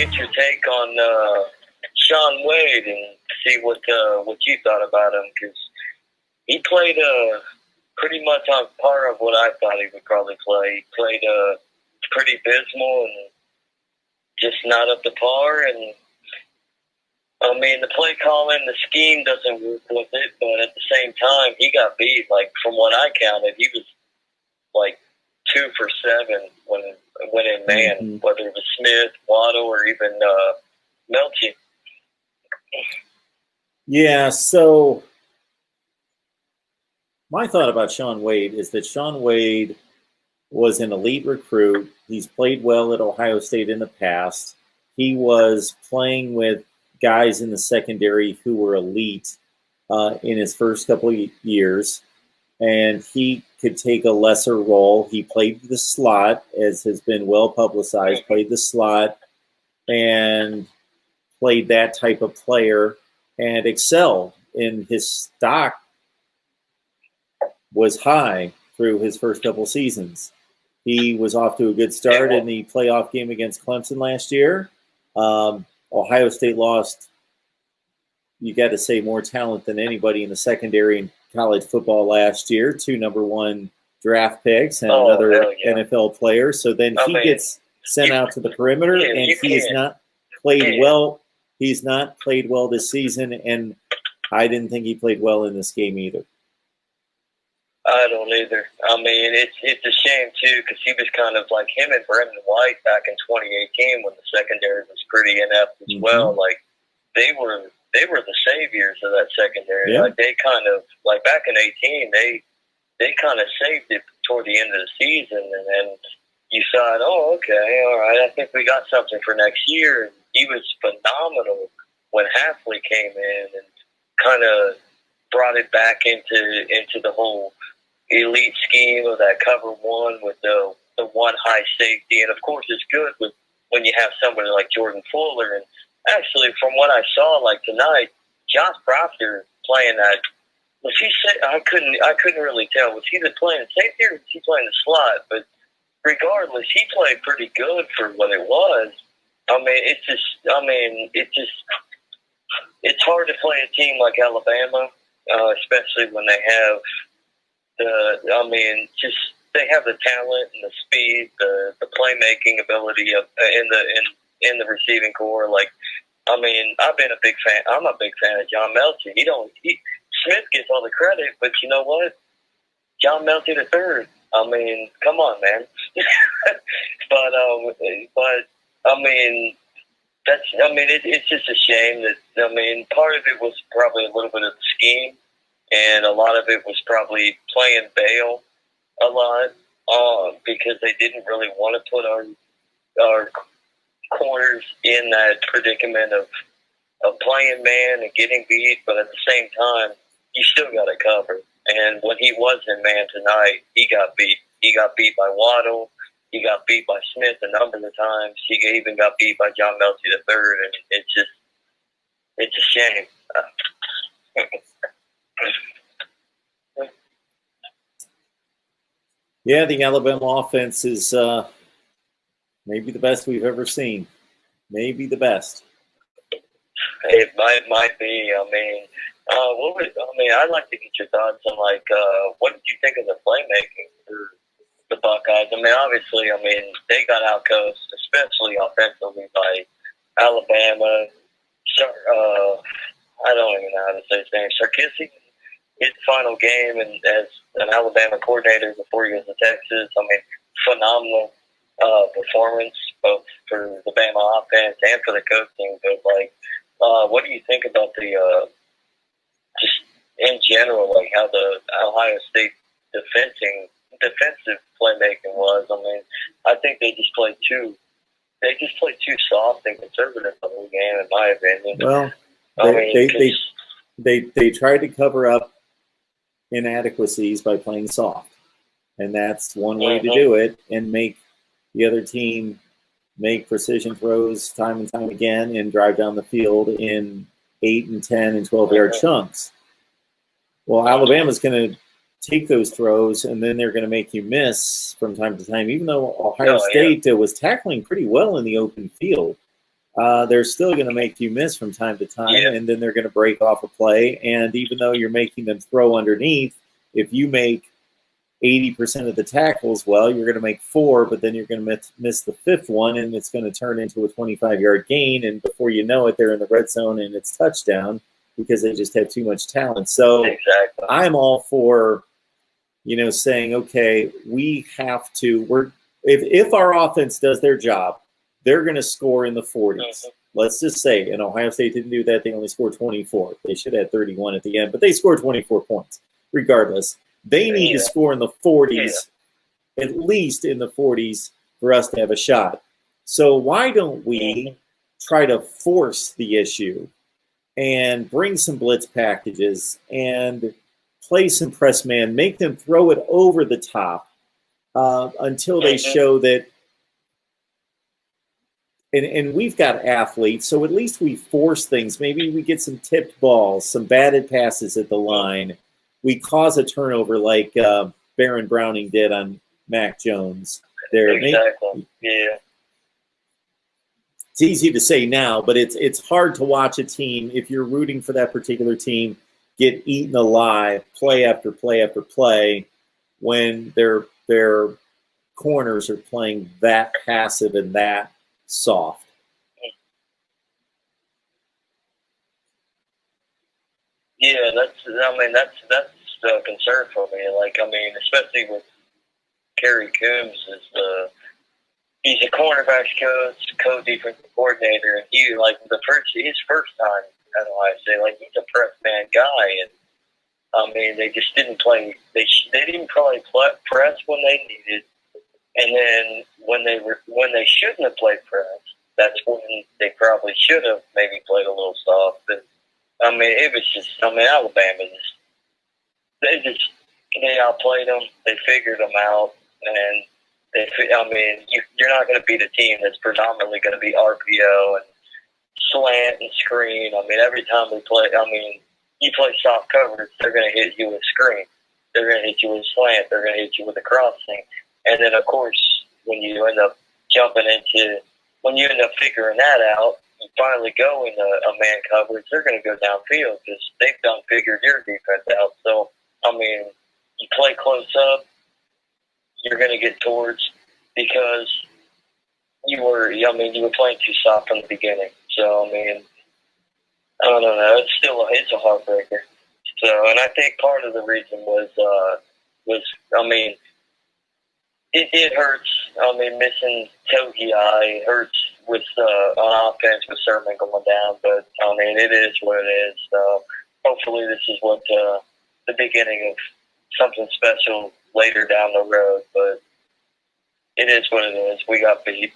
get your take on Shaun Wade and see what you thought about him, because he played pretty much on par of what I thought he would probably play. He played pretty abysmal and just not up to par. And I mean, the play calling, the scheme doesn't work with it, but at the same time, he got beat. Like, from what I counted, he was like 2 for 7 when in man, whether it was Smith, Waddle, or even Melchi. Yeah, so my thought about Shaun Wade is that Shaun Wade was an elite recruit. He's played well at Ohio State in the past. He was playing with guys in the secondary who were elite in his first couple of years, and he could take a lesser role. He played the slot, as has been well publicized, played the slot and played that type of player and excelled. In his stock was high through his first couple seasons. He was off to a good start in the playoff game against Clemson last year. Ohio State lost, you got to say, more talent than anybody in the secondary in college football last year. 2 number-1 draft picks and another NFL player. So then he gets sent out to the perimeter, and he has not played well. He's not played well this season, and I didn't think he played well in this game either. I don't either. I mean, it's a shame, too, because he was kind of like him and Brendan White back in 2018 when the secondary was pretty inept as well. Like, they were the saviors of that secondary. Yeah. Like, they kind of, like, back in 18, they kind of saved it toward the end of the season, and then you thought, oh, okay, all right, I think we got something for next year. And he was phenomenal when Halfley came in and kind of brought it back into the whole elite scheme of that cover one with the one high safety. And of course, it's good when you have somebody like Jordan Fuller. And actually, from what I saw, like tonight, Josh Proctor playing that. Was he? I couldn't really tell. Was he playing safety or was he playing the slot? But regardless, he played pretty good for what it was. I mean, it's hard to play a team like Alabama, especially when they have they have the talent and the speed, the playmaking ability in the receiving core. Like, I mean, I'm a big fan of John Melchi. Smith gets all the credit, but you know what? John Melchi III. I mean, come on, man. but I mean, it's just a shame that, I mean, part of it was probably a little bit of the scheme, and a lot of it was probably playing bail a lot, because they didn't really want to put our corners in that predicament of playing man and getting beat, but at the same time, you still got to cover. And when he was in man tonight, he got beat. He got beat by Waddle. He got beat by Smith a number of times. He even got beat by John Melchi III, and it's a shame. Yeah, the Alabama offense is maybe the best we've ever seen. Maybe the best. It might be. I mean, I'd like to get your thoughts on, like, what did you think of the playmaking for the Buckeyes? I mean, obviously, they got outcoached, especially offensively, by Alabama. I don't even know how to say his name. Sarkisian, his final game and as an Alabama coordinator before he was in Texas. I mean, phenomenal performance, both for the Bama offense and for the coaching. But, like, what do you think about the just in general, like how the Ohio State defensive playmaking was? I mean, I think they just played too soft and conservative the whole game, in my opinion. Well, they tried to cover up inadequacies by playing soft, and that's one way to do it, and make the other team make precision throws time and time again and drive down the field in 8 and 10 and 12-yard chunks. Well, Alabama's going to take those throws, and then they're going to make you miss from time to time, even though Ohio State was tackling pretty well in the open field. they're still going to make you miss from time to time, Yeah. and then they're going to break off a play. And even though you're making them throw underneath, if you make 80% of the tackles, well, you're going to make 4, but then you're going to miss the 5th one, and it's going to turn into a 25-yard gain. And before you know it, they're in the red zone, and it's touchdown because they just have too much talent. So Exactly. I'm all for, saying, okay, we have to. If our offense does their job, they're going to score in the 40s. Mm-hmm. Let's just say, and Ohio State didn't do that. They only scored 24. They should have 31 at the end, but they scored 24 points. Regardless, they need to score in the 40s, at least in the 40s, for us to have a shot. So why don't we try to force the issue and bring some blitz packages and play some press man, make them throw it over the top until they show that. And we've got athletes, so at least we force things. Maybe we get some tipped balls, some batted passes at the line. We cause a turnover like Baron Browning did on Mac Jones. Exactly. Yeah. It's easy to say now, but it's hard to watch a team, if you're rooting for that particular team, get eaten alive play after play after play when their corners are playing that passive and that soft. Yeah, that's the concern for me. Especially with Kerry Coombs he's a cornerbacks coach, co-defensive coordinator, and his first time at Ohio State, he's a press man guy, and they just didn't play. They didn't play press when they needed, and then when they shouldn't have played press, that's when they probably should have maybe played a little soft. But it was just Alabama they outplayed them. They figured them out, and you're not going to beat a team that's predominantly going to be RPO and slant and screen. Every time we play, you play soft coverage, they're going to hit you with screen. They're going to hit you with slant. They're going to hit you with a crossing. And then, of course, when you end up figuring that out, you finally go into a man coverage, they're going to go downfield because they've done figured your defense out. So, you play close up, you're going to get towards because you were playing too soft from the beginning. So, I don't know. It's a heartbreaker. So, and I think part of the reason was it hurts. Missing Togiai hurts with on offense with Sermon going down, but it is what it is. So, hopefully, this is what the beginning of something special later down the road. But it is what it is. We got beat.